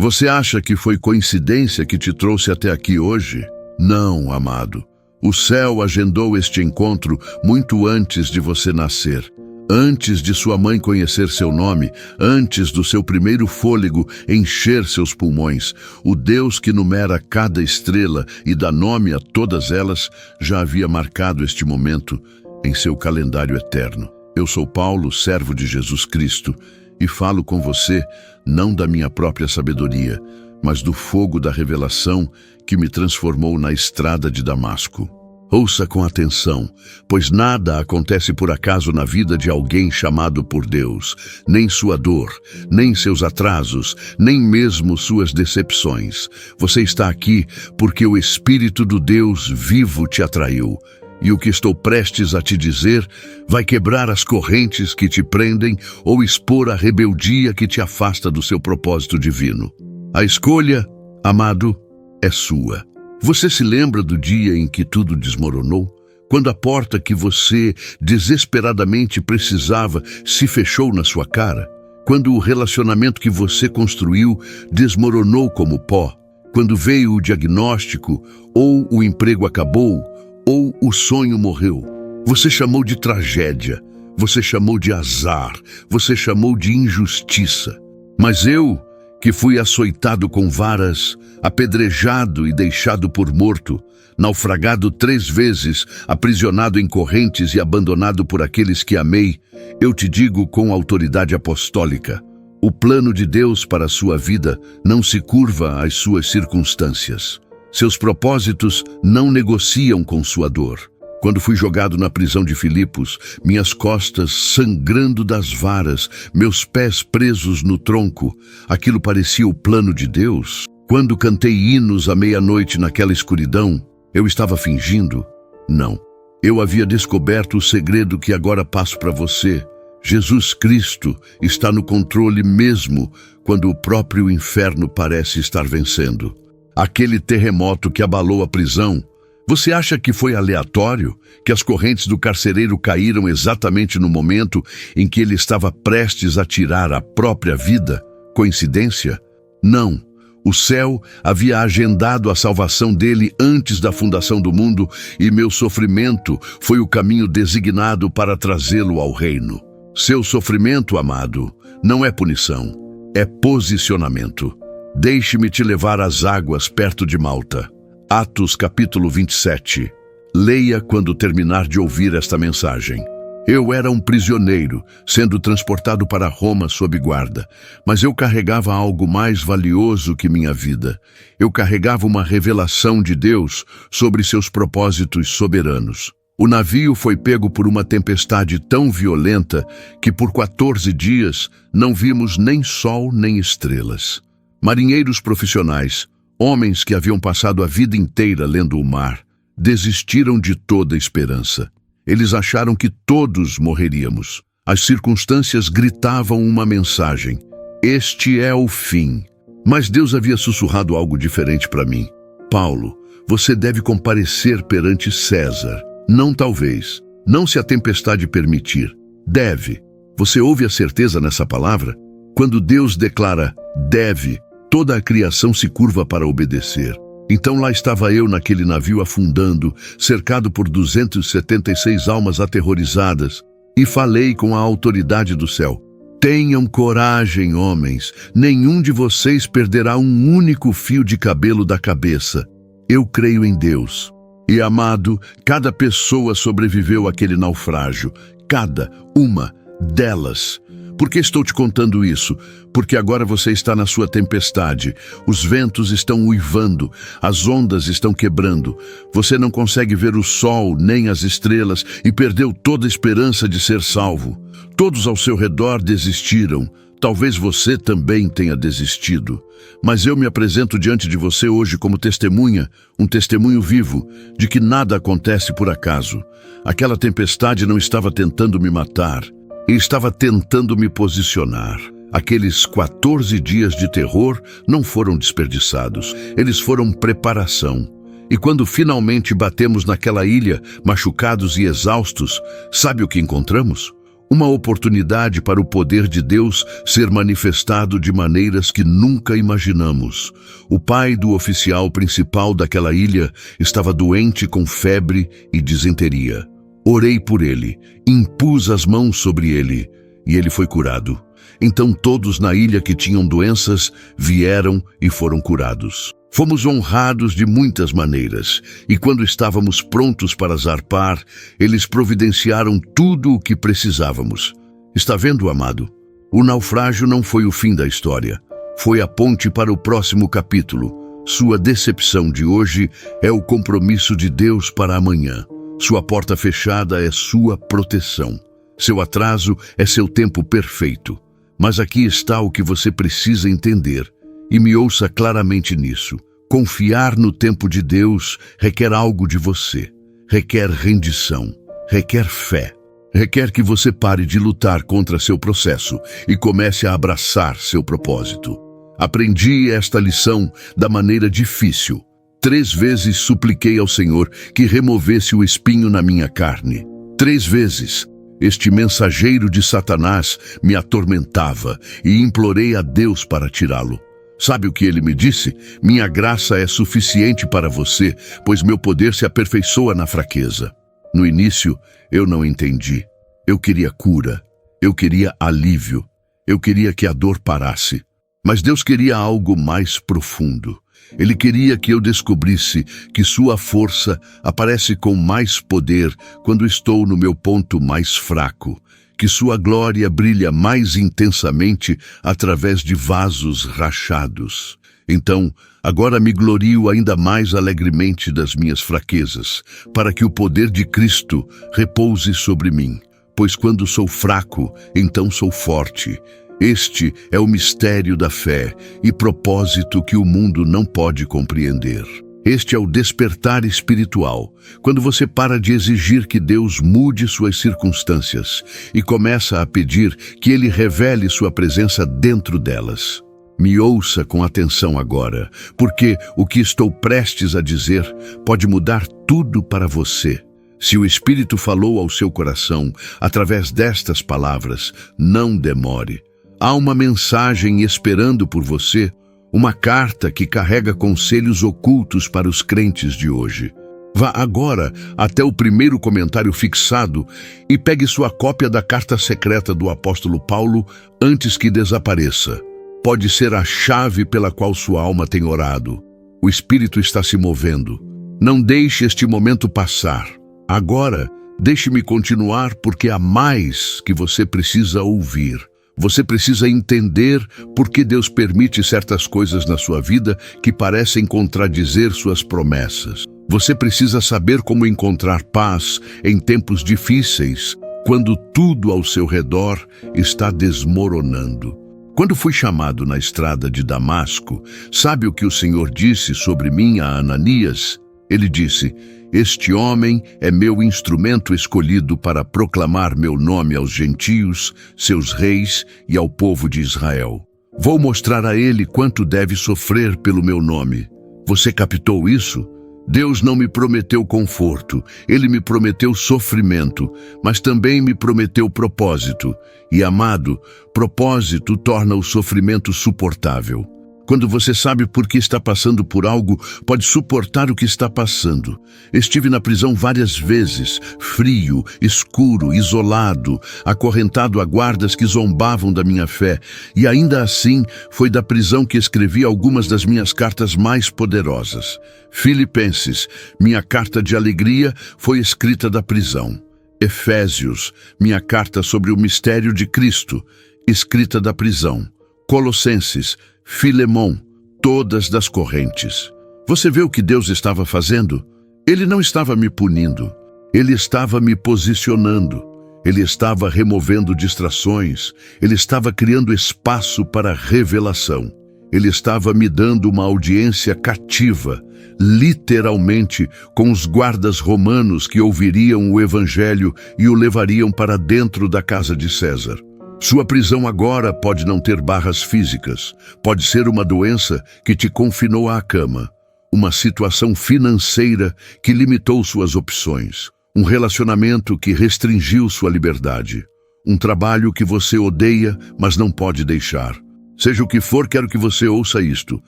Você acha que foi coincidência que te trouxe até aqui hoje? Não, amado. O céu agendou este encontro muito antes de você nascer. Antes de sua mãe conhecer seu nome, antes do seu primeiro fôlego encher seus pulmões, o Deus que numera cada estrela e dá nome a todas elas, já havia marcado este momento em seu calendário eterno. Eu sou Paulo, servo de Jesus Cristo, e falo com você não da minha própria sabedoria, mas do fogo da revelação que me transformou na estrada de Damasco. Ouça com atenção, pois nada acontece por acaso na vida de alguém chamado por Deus, nem sua dor, nem seus atrasos, nem mesmo suas decepções. Você está aqui porque o Espírito do Deus vivo te atraiu. E o que estou prestes a te dizer vai quebrar as correntes que te prendem ou expor a rebeldia que te afasta do seu propósito divino. A escolha, amado, é sua. Você se lembra do dia em que tudo desmoronou? Quando a porta que você desesperadamente precisava se fechou na sua cara? Quando o relacionamento que você construiu desmoronou como pó? Quando veio o diagnóstico, ou o emprego acabou, ou o sonho morreu? Você chamou de tragédia, você chamou de azar, você chamou de injustiça. Mas eu, que fui açoitado com varas, apedrejado e deixado por morto, naufragado 3 vezes, aprisionado em correntes e abandonado por aqueles que amei, eu te digo com autoridade apostólica: o plano de Deus para a sua vida não se curva às suas circunstâncias. Seus propósitos não negociam com sua dor. Quando fui jogado na prisão de Filipos, minhas costas sangrando das varas, meus pés presos no tronco, aquilo parecia o plano de Deus? Quando cantei hinos à meia-noite naquela escuridão, eu estava fingindo? Não. Eu havia descoberto o segredo que agora passo para você. Jesus Cristo está no controle mesmo quando o próprio inferno parece estar vencendo. Aquele terremoto que abalou a prisão, você acha que foi aleatório? Que as correntes do carcereiro caíram exatamente no momento em que ele estava prestes a tirar a própria vida? Coincidência? Não. O céu havia agendado a salvação dele antes da fundação do mundo e meu sofrimento foi o caminho designado para trazê-lo ao reino. Seu sofrimento, amado, não é punição, é posicionamento. Deixe-me te levar às águas perto de Malta. Atos capítulo 27. Leia quando terminar de ouvir esta mensagem. Eu era um prisioneiro, sendo transportado para Roma sob guarda, mas eu carregava algo mais valioso que minha vida. Eu carregava uma revelação de Deus sobre seus propósitos soberanos. O navio foi pego por uma tempestade tão violenta que por 14 dias não vimos nem sol nem estrelas. Marinheiros profissionais, homens que haviam passado a vida inteira lendo o mar, desistiram de toda esperança. Eles acharam que todos morreríamos. As circunstâncias gritavam uma mensagem: este é o fim. Mas Deus havia sussurrado algo diferente para mim. Paulo, você deve comparecer perante César. Não talvez, não se a tempestade permitir. Deve. Você ouve a certeza nessa palavra? Quando Deus declara deve, toda a criação se curva para obedecer. Então lá estava eu naquele navio afundando, cercado por 276 almas aterrorizadas, e falei com a autoridade do céu: tenham coragem, homens, nenhum de vocês perderá um único fio de cabelo da cabeça. Eu creio em Deus. E, amado, cada pessoa sobreviveu àquele naufrágio, cada uma delas. Por que estou te contando isso? Porque agora você está na sua tempestade. Os ventos estão uivando, as ondas estão quebrando. Você não consegue ver o sol nem as estrelas e perdeu toda a esperança de ser salvo. Todos ao seu redor desistiram. Talvez você também tenha desistido. Mas eu me apresento diante de você hoje como testemunha, um testemunho vivo, de que nada acontece por acaso. Aquela tempestade não estava tentando me matar. E estava tentando me posicionar. Aqueles 14 dias de terror não foram desperdiçados, eles foram preparação. E quando finalmente batemos naquela ilha, machucados e exaustos, sabe o que encontramos? Uma oportunidade para o poder de Deus ser manifestado de maneiras que nunca imaginamos. O pai do oficial principal daquela ilha estava doente com febre e disenteria. Orei por ele, impus as mãos sobre ele, e ele foi curado. Então todos na ilha que tinham doenças vieram e foram curados. Fomos honrados de muitas maneiras, e quando estávamos prontos para zarpar, eles providenciaram tudo o que precisávamos. Está vendo, amado? O naufrágio não foi o fim da história. Foi a ponte para o próximo capítulo. Sua decepção de hoje é o compromisso de Deus para amanhã. Sua porta fechada é sua proteção. Seu atraso é seu tempo perfeito. Mas aqui está o que você precisa entender. E me ouça claramente nisso. Confiar no tempo de Deus requer algo de você. Requer rendição. Requer fé. Requer que você pare de lutar contra seu processo e comece a abraçar seu propósito. Aprendi esta lição da maneira difícil. 3 vezes supliquei ao Senhor que removesse o espinho na minha carne. 3 vezes. Este mensageiro de Satanás me atormentava e implorei a Deus para tirá-lo. Sabe o que ele me disse? Minha graça é suficiente para você, pois meu poder se aperfeiçoa na fraqueza. No início, eu não entendi. Eu queria cura. Eu queria alívio. Eu queria que a dor parasse. Mas Deus queria algo mais profundo. Ele queria que eu descobrisse que sua força aparece com mais poder quando estou no meu ponto mais fraco, que sua glória brilha mais intensamente através de vasos rachados. Então, agora me glorio ainda mais alegremente das minhas fraquezas, para que o poder de Cristo repouse sobre mim. Pois quando sou fraco, então sou forte. Este é o mistério da fé e propósito que o mundo não pode compreender. Este é o despertar espiritual, quando você para de exigir que Deus mude suas circunstâncias e começa a pedir que Ele revele sua presença dentro delas. Me ouça com atenção agora, porque o que estou prestes a dizer pode mudar tudo para você. Se o Espírito falou ao seu coração através destas palavras, não demore. Há uma mensagem esperando por você, uma carta que carrega conselhos ocultos para os crentes de hoje. Vá agora até o primeiro comentário fixado e pegue sua cópia da carta secreta do apóstolo Paulo antes que desapareça. Pode ser a chave pela qual sua alma tem orado. O Espírito está se movendo. Não deixe este momento passar. Agora, deixe-me continuar porque há mais que você precisa ouvir. Você precisa entender por que Deus permite certas coisas na sua vida que parecem contradizer suas promessas. Você precisa saber como encontrar paz em tempos difíceis, quando tudo ao seu redor está desmoronando. Quando fui chamado na estrada de Damasco, sabe o que o Senhor disse sobre mim a Ananias? Ele disse: "Este homem é meu instrumento escolhido para proclamar meu nome aos gentios, seus reis e ao povo de Israel. Vou mostrar a ele quanto deve sofrer pelo meu nome." Você captou isso? Deus não me prometeu conforto, Ele me prometeu sofrimento, mas também me prometeu propósito. E, amado, propósito torna o sofrimento suportável. Quando você sabe por que está passando por algo, pode suportar o que está passando. Estive na prisão várias vezes, frio, escuro, isolado, acorrentado a guardas que zombavam da minha fé. E ainda assim, foi da prisão que escrevi algumas das minhas cartas mais poderosas. Filipenses, minha carta de alegria, foi escrita da prisão. Efésios, minha carta sobre o mistério de Cristo, escrita da prisão. Colossenses, Filemão, todas das correntes. Você vê o que Deus estava fazendo? Ele não estava me punindo. Ele estava me posicionando. Ele estava removendo distrações. Ele estava criando espaço para revelação. Ele estava me dando uma audiência cativa, literalmente, com os guardas romanos que ouviriam o Evangelho e o levariam para dentro da casa de César. Sua prisão agora pode não ter barras físicas, pode ser uma doença que te confinou à cama, uma situação financeira que limitou suas opções, um relacionamento que restringiu sua liberdade, um trabalho que você odeia, mas não pode deixar. Seja o que for, quero que você ouça isto.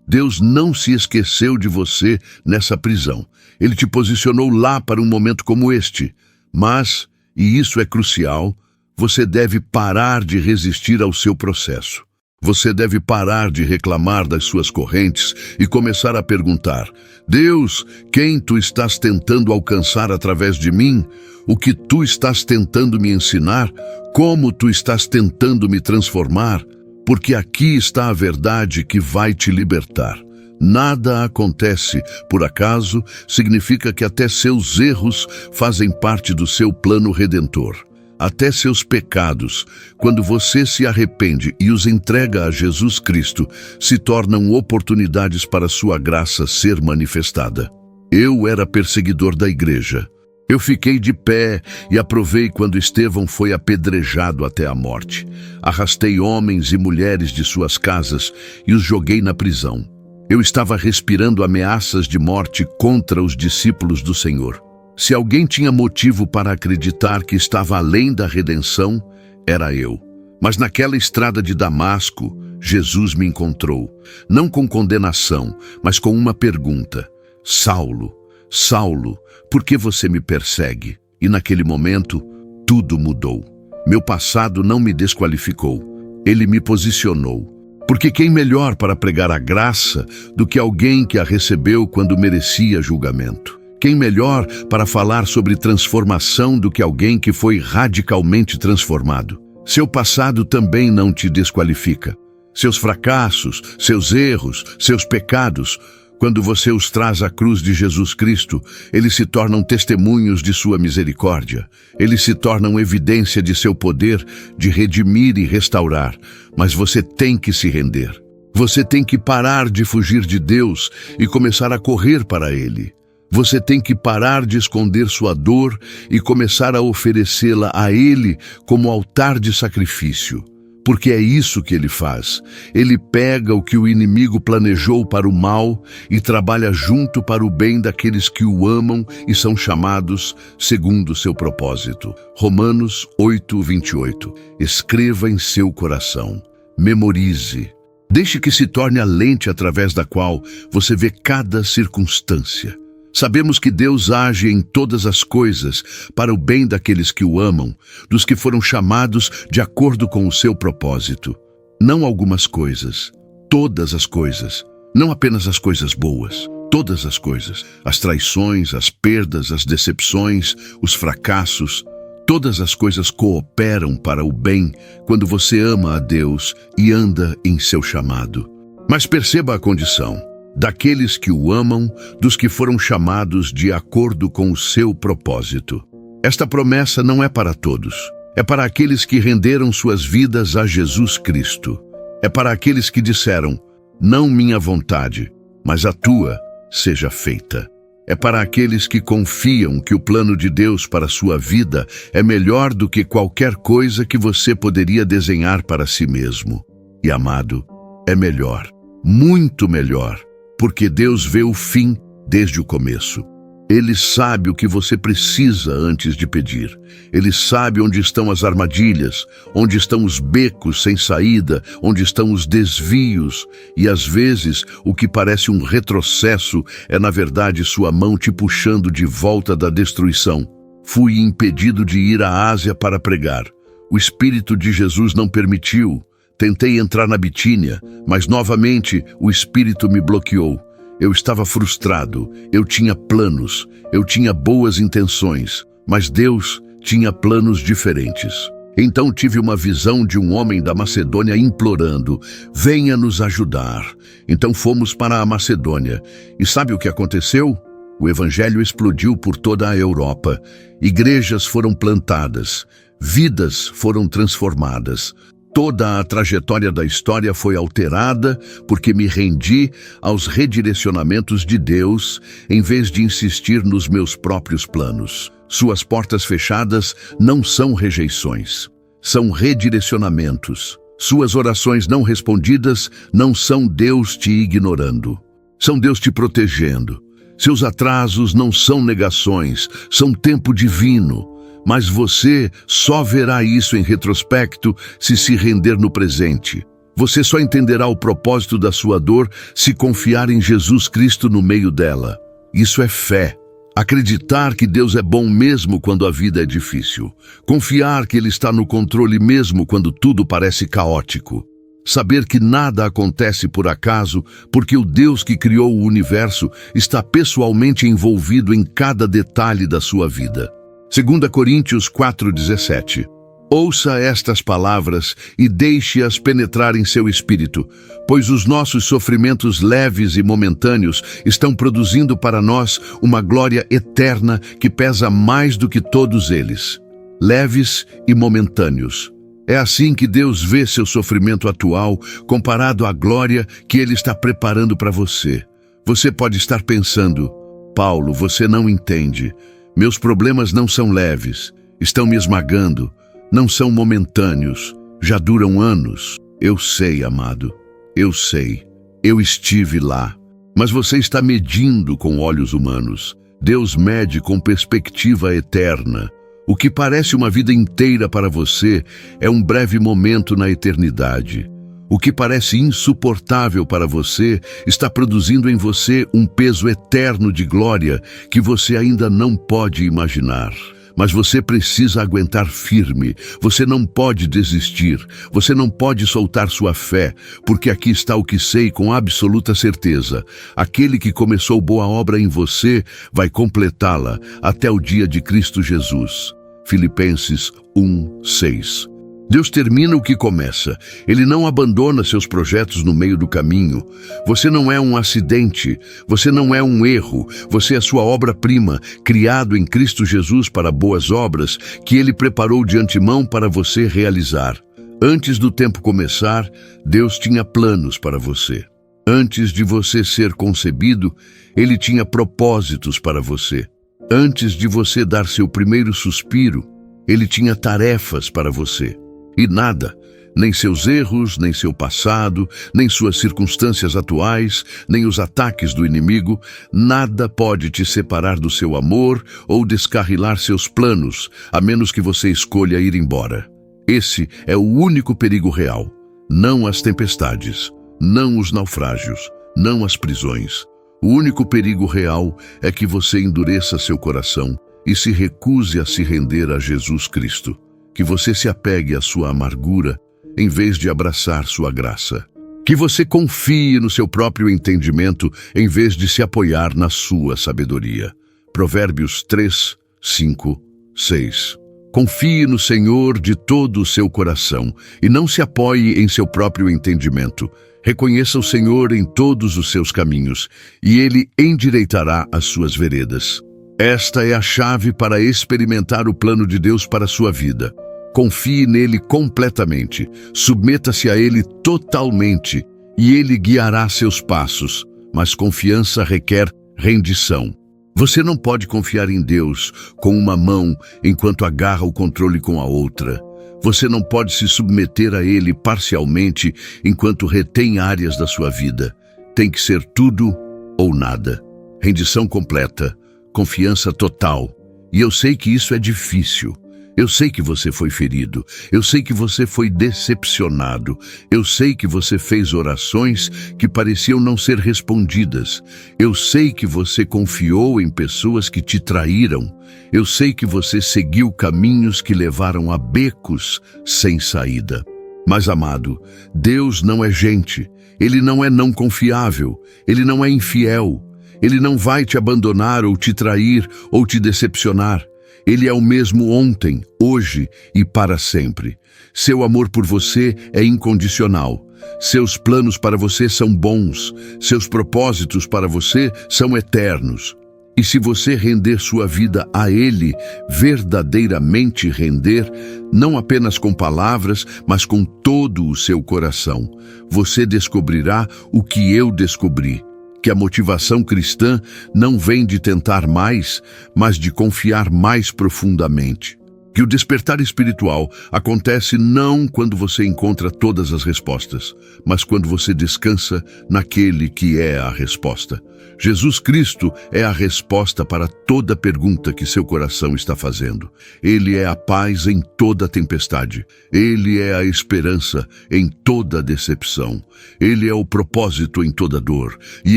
Deus não se esqueceu de você nessa prisão. Ele te posicionou lá para um momento como este. Mas, e isso é crucial, você deve parar de resistir ao seu processo. Você deve parar de reclamar das suas correntes e começar a perguntar: Deus, quem tu estás tentando alcançar através de mim? O que tu estás tentando me ensinar? Como tu estás tentando me transformar? Porque aqui está a verdade que vai te libertar. Nada acontece por acaso, significa que até seus erros fazem parte do seu plano redentor. Até seus pecados, quando você se arrepende e os entrega a Jesus Cristo, se tornam oportunidades para sua graça ser manifestada. Eu era perseguidor da igreja. Eu fiquei de pé e aprovei quando Estevão foi apedrejado até a morte. Arrastei homens e mulheres de suas casas e os joguei na prisão. Eu estava respirando ameaças de morte contra os discípulos do Senhor. Se alguém tinha motivo para acreditar que estava além da redenção, era eu. Mas naquela estrada de Damasco, Jesus me encontrou, não com condenação, mas com uma pergunta: Saulo, Saulo, por que você me persegue? E naquele momento, tudo mudou. Meu passado não me desqualificou, ele me posicionou. Porque quem melhor para pregar a graça do que alguém que a recebeu quando merecia julgamento? Quem melhor para falar sobre transformação do que alguém que foi radicalmente transformado? Seu passado também não te desqualifica. Seus fracassos, seus erros, seus pecados, quando você os traz à cruz de Jesus Cristo, eles se tornam testemunhos de sua misericórdia. Eles se tornam evidência de seu poder de redimir e restaurar. Mas você tem que se render. Você tem que parar de fugir de Deus e começar a correr para Ele. Você tem que parar de esconder sua dor e começar a oferecê-la a Ele como altar de sacrifício. Porque é isso que Ele faz. Ele pega o que o inimigo planejou para o mal e trabalha junto para o bem daqueles que o amam e são chamados segundo o seu propósito. Romanos 8:28. Escreva em seu coração. Memorize. Deixe que se torne a lente através da qual você vê cada circunstância. Sabemos que Deus age em todas as coisas para o bem daqueles que o amam, dos que foram chamados de acordo com o seu propósito. Não algumas coisas, todas as coisas, não apenas as coisas boas, todas as coisas. As traições, as perdas, as decepções, os fracassos, todas as coisas cooperam para o bem quando você ama a Deus e anda em seu chamado. Mas perceba a condição: daqueles que o amam, dos que foram chamados de acordo com o seu propósito. Esta promessa não é para todos. É para aqueles que renderam suas vidas a Jesus Cristo. É para aqueles que disseram: não minha vontade, mas a tua seja feita. É para aqueles que confiam que o plano de Deus para a sua vida é melhor do que qualquer coisa que você poderia desenhar para si mesmo. E, amado, é melhor, muito melhor. Porque Deus vê o fim desde o começo. Ele sabe o que você precisa antes de pedir. Ele sabe onde estão as armadilhas, onde estão os becos sem saída, onde estão os desvios. E às vezes, o que parece um retrocesso é na verdade sua mão te puxando de volta da destruição. Fui impedido de ir à Ásia para pregar. O Espírito de Jesus não permitiu. Tentei entrar na Bitínia, mas novamente o Espírito me bloqueou. Eu estava frustrado, eu tinha planos, eu tinha boas intenções, mas Deus tinha planos diferentes. Então tive uma visão de um homem da Macedônia implorando: venha nos ajudar. Então fomos para a Macedônia. E sabe o que aconteceu? O Evangelho explodiu por toda a Europa. Igrejas foram plantadas, vidas foram transformadas. Toda a trajetória da história foi alterada porque me rendi aos redirecionamentos de Deus em vez de insistir nos meus próprios planos. Suas portas fechadas não são rejeições, são redirecionamentos. Suas orações não respondidas não são Deus te ignorando, são Deus te protegendo. Seus atrasos não são negações, são tempo divino. mas você só verá isso em retrospecto se render no presente. Você só entenderá o propósito da sua dor se confiar em Jesus Cristo no meio dela. Isso é fé. Acreditar que Deus é bom mesmo quando a vida é difícil. Confiar que Ele está no controle mesmo quando tudo parece caótico. Saber que nada acontece por acaso, porque o Deus que criou o universo está pessoalmente envolvido em cada detalhe da sua vida. 2 Coríntios 4,17. Ouça estas palavras e deixe-as penetrar em seu espírito, pois os nossos sofrimentos leves e momentâneos estão produzindo para nós uma glória eterna que pesa mais do que todos eles. Leves e momentâneos. É assim que Deus vê seu sofrimento atual comparado à glória que Ele está preparando para você. Você pode estar pensando, Paulo, você não entende. Meus problemas não são leves, estão me esmagando. Não são momentâneos, já duram anos. Eu sei, amado, eu sei. Eu estive lá. Mas você está medindo com olhos humanos. Deus mede com perspectiva eterna. O que parece uma vida inteira para você é um breve momento na eternidade. O que parece insuportável para você está produzindo em você um peso eterno de glória que você ainda não pode imaginar. Mas você precisa aguentar firme, você não pode desistir, você não pode soltar sua fé, porque aqui está o que sei com absoluta certeza. Aquele que começou boa obra em você vai completá-la até o dia de Cristo Jesus. Filipenses 1:6. Deus termina o que começa. Ele não abandona seus projetos no meio do caminho. Você não é um acidente, você não é um erro, você é sua obra-prima, criado em Cristo Jesus para boas obras que Ele preparou de antemão para você realizar. Antes do tempo começar, Deus tinha planos para você. Antes de você ser concebido, Ele tinha propósitos para você. Antes de você dar seu primeiro suspiro, Ele tinha tarefas para você. E nada, nem seus erros, nem seu passado, nem suas circunstâncias atuais, nem os ataques do inimigo, nada pode te separar do seu amor ou descarrilar seus planos, a menos que você escolha ir embora. Esse é o único perigo real. Não as tempestades, não os naufrágios, não as prisões. O único perigo real é que você endureça seu coração e se recuse a se render a Jesus Cristo. Que você se apegue à sua amargura, em vez de abraçar sua graça. Que você confie no seu próprio entendimento, em vez de se apoiar na sua sabedoria. Provérbios 3, 5, 6. Confie no Senhor de todo o seu coração, e não se apoie em seu próprio entendimento. Reconheça o Senhor em todos os seus caminhos, e Ele endireitará as suas veredas. Esta é a chave para experimentar o plano de Deus para a sua vida. Confie nele completamente, submeta-se a ele totalmente e ele guiará seus passos, mas confiança requer rendição. Você não pode confiar em Deus com uma mão enquanto agarra o controle com a outra. Você não pode se submeter a ele parcialmente enquanto retém áreas da sua vida. Tem que ser tudo ou nada. Rendição completa. Confiança total. E eu sei que isso é difícil. Eu sei que você foi ferido. Eu sei que você foi decepcionado. Eu sei que você fez orações que pareciam não ser respondidas. Eu sei que você confiou em pessoas que te traíram. Eu sei que você seguiu caminhos que levaram a becos sem saída. Mas, amado, Deus não é gente. Ele não é não confiável. Ele não é infiel. Ele não vai te abandonar ou te trair ou te decepcionar. Ele é o mesmo ontem, hoje e para sempre. Seu amor por você é incondicional. Seus planos para você são bons. Seus propósitos para você são eternos. E se você render sua vida a Ele, verdadeiramente render, não apenas com palavras, mas com todo o seu coração, você descobrirá o que eu descobri. Que a motivação cristã não vem de tentar mais, mas de confiar mais profundamente. Que o despertar espiritual acontece não quando você encontra todas as respostas, mas quando você descansa naquele que é a resposta. Jesus Cristo é a resposta para toda pergunta que seu coração está fazendo. Ele é a paz em toda tempestade. Ele é a esperança em toda decepção. Ele é o propósito em toda dor. E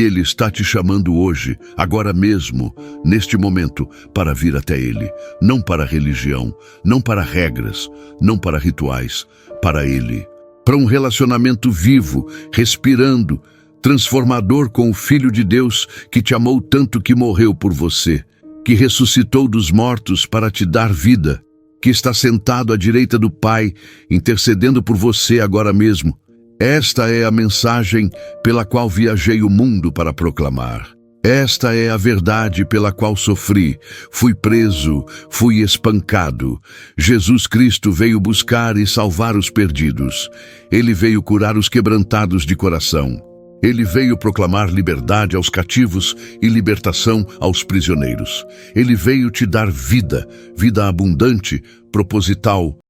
Ele está te chamando hoje, agora mesmo, neste momento, para vir até Ele. Não para a religião, não para regras, não para rituais, para Ele. Para um relacionamento vivo, respirando, transformador com o Filho de Deus que te amou tanto que morreu por você, que ressuscitou dos mortos para te dar vida, que está sentado à direita do Pai, intercedendo por você agora mesmo. Esta é a mensagem pela qual viajei o mundo para proclamar. Esta é a verdade pela qual sofri, fui preso, fui espancado. Jesus Cristo veio buscar e salvar os perdidos. Ele veio curar os quebrantados de coração. Ele veio proclamar liberdade aos cativos e libertação aos prisioneiros. Ele veio te dar vida, vida abundante, proposital,